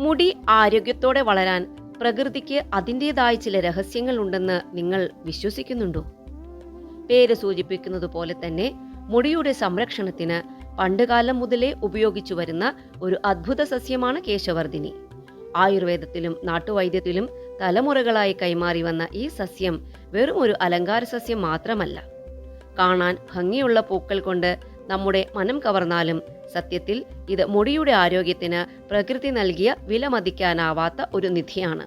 മുടി ആരോഗ്യത്തോടെ വളരാൻ പ്രകൃതിക്ക് അതിൻ്റെതായ ചില രഹസ്യങ്ങൾ ഉണ്ടെന്ന് നിങ്ങൾ വിശ്വസിക്കുന്നുണ്ടോ? പേര് സൂചിപ്പിക്കുന്നത് പോലെ തന്നെ മുടിയുടെ സംരക്ഷണത്തിന് പണ്ടുകാലം മുതലേ ഉപയോഗിച്ചു വരുന്ന ഒരു അദ്ഭുത സസ്യമാണ് കേശവർധിനി. ആയുർവേദത്തിലും നാട്ടുവൈദ്യത്തിലും തലമുറകളായി കൈമാറി വന്ന ഈ സസ്യം വെറും ഒരു അലങ്കാര സസ്യം മാത്രമല്ല. കാണാൻ ഭംഗിയുള്ള പൂക്കൾ കൊണ്ട് നമ്മുടെ മനം കവർന്നാലും സത്യത്തിൽ ഇത് മുടിയുടെ ആരോഗ്യത്തിന് പ്രകൃതി നൽകിയ വിലമതിക്കാനാവാത്ത ഒരു നിധിയാണ്.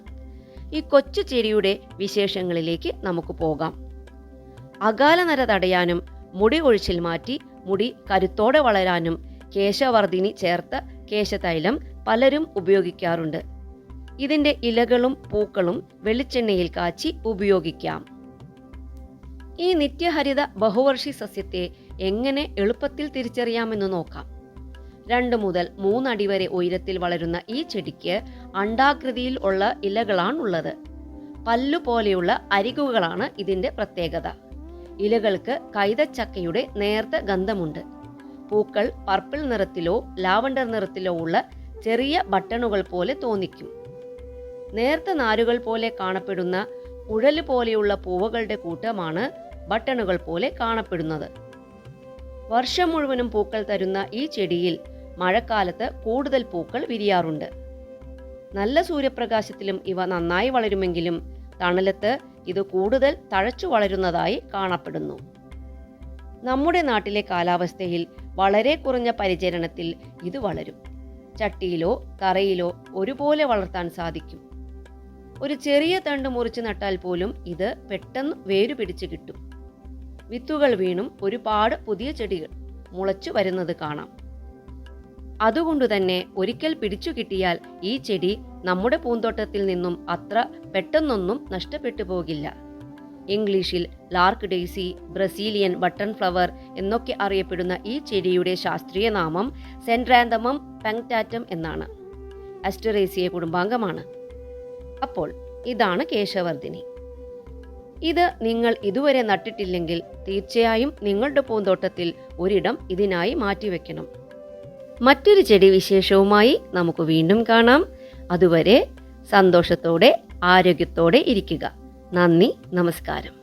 ഈ കൊച്ചു ചെടിയുടെ വിശേഷങ്ങളിലേക്ക് നമുക്ക് പോകാം. അകാലനര തടയാനും മുടി കൊഴിച്ചിൽ മാറ്റി മുടി കരുത്തോടെ വളരാനും കേശവർധിനി ചേർത്ത കേശതൈലം പലരും ഉപയോഗിക്കാറുണ്ട്. ഇതിന്റെ ഇലകളും പൂക്കളും വെളിച്ചെണ്ണയിൽ കാച്ചി ഉപയോഗിക്കാം. ഈ നിത്യഹരിത ബഹുവർഷി സസ്യത്തെ എങ്ങനെ എളുപ്പത്തിൽ തിരിച്ചറിയാമെന്ന് നോക്കാം. 2 മുതൽ 3 അടി വരെ ഉയരത്തിൽ വളരുന്ന ഈ ചെടിക്ക് അണ്ഡാകൃതിയിൽ ഉള്ള ഇലകളാണുള്ളത്. പല്ലുപോലെയുള്ള അരികുകളാണ് ഇതിന്റെ പ്രത്യേകത. ഇലകൾക്ക് കൈതച്ചക്കയുടെ നേർത്ത ഗന്ധമുണ്ട്. പൂക്കൾ പർപ്പിൾ നിറത്തിലോ ലാവണ്ടർ നിറത്തിലോ ഉള്ള ചെറിയ ബട്ടണുകൾ പോലെ തോന്നിക്കും. നേർത്ത നാരുകൾ പോലെ കാണപ്പെടുന്ന കുഴല് പോലെയുള്ള പൂവുകളുടെ കൂട്ടമാണ് ബട്ടണുകൾ പോലെ കാണപ്പെടുന്നത്. വർഷം മുഴുവനും പൂക്കൾ തരുന്ന ഈ ചെടിയിൽ മഴക്കാലത്ത് കൂടുതൽ പൂക്കൾ വിരിയാറുണ്ട്. നല്ല സൂര്യപ്രകാശത്തിലും ഇവ നന്നായി വളരുമെങ്കിലും തണലത്ത് ഇത് കൂടുതൽ തഴച്ചു വളരുന്നതായി കാണപ്പെടുന്നു. നമ്മുടെ നാട്ടിലെ കാലാവസ്ഥയിൽ വളരെ കുറഞ്ഞ പരിചരണത്തിൽ ഇത് വളരും. ചട്ടിയിലോ തറയിലോ ഒരുപോലെ വളർത്താൻ സാധിക്കും. ഒരു ചെറിയ തണ്ട് മുറിച്ച് നട്ടാൽ പോലും ഇത് പെട്ടെന്ന് വേരു പിടിച്ചു കിട്ടും. വിത്തുകൾ വീണും ഒരുപാട് പുതിയ ചെടികൾ മുളച്ചു വരുന്നത് കാണാം. അതുകൊണ്ട് തന്നെ ഒരിക്കൽ പിടിച്ചു കിട്ടിയാൽ ഈ ചെടി നമ്മുടെ പൂന്തോട്ടത്തിൽ നിന്നും അത്ര പെട്ടെന്നൊന്നും നഷ്ടപ്പെട്ടു പോകില്ല. ഇംഗ്ലീഷിൽ Lark Daisy, Brazilian button flower എന്നൊക്കെ അറിയപ്പെടുന്ന ഈ ചെടിയുടെ ശാസ്ത്രീയ നാമം സെൻട്രാന്തമം പങ്ക്ടാറ്റം എന്നാണ്. അസ്റ്ററേസിയ കുടുംബാംഗമാണ്. അപ്പോൾ ഇതാണ് കേശവർധിനി. ഇത് നിങ്ങൾ ഇതുവരെ നട്ടിട്ടില്ലെങ്കിൽ തീർച്ചയായും നിങ്ങളുടെ പൂന്തോട്ടത്തിൽ ഒരിടം ഇതിനായി മാറ്റിവെക്കണം. മറ്റൊരു ചെടി വിശേഷവുമായി നമുക്ക് വീണ്ടും കാണാം. അതുവരെ സന്തോഷത്തോടെ ആരോഗ്യത്തോടെ ഇരിക്കുക. നന്ദി, നമസ്കാരം.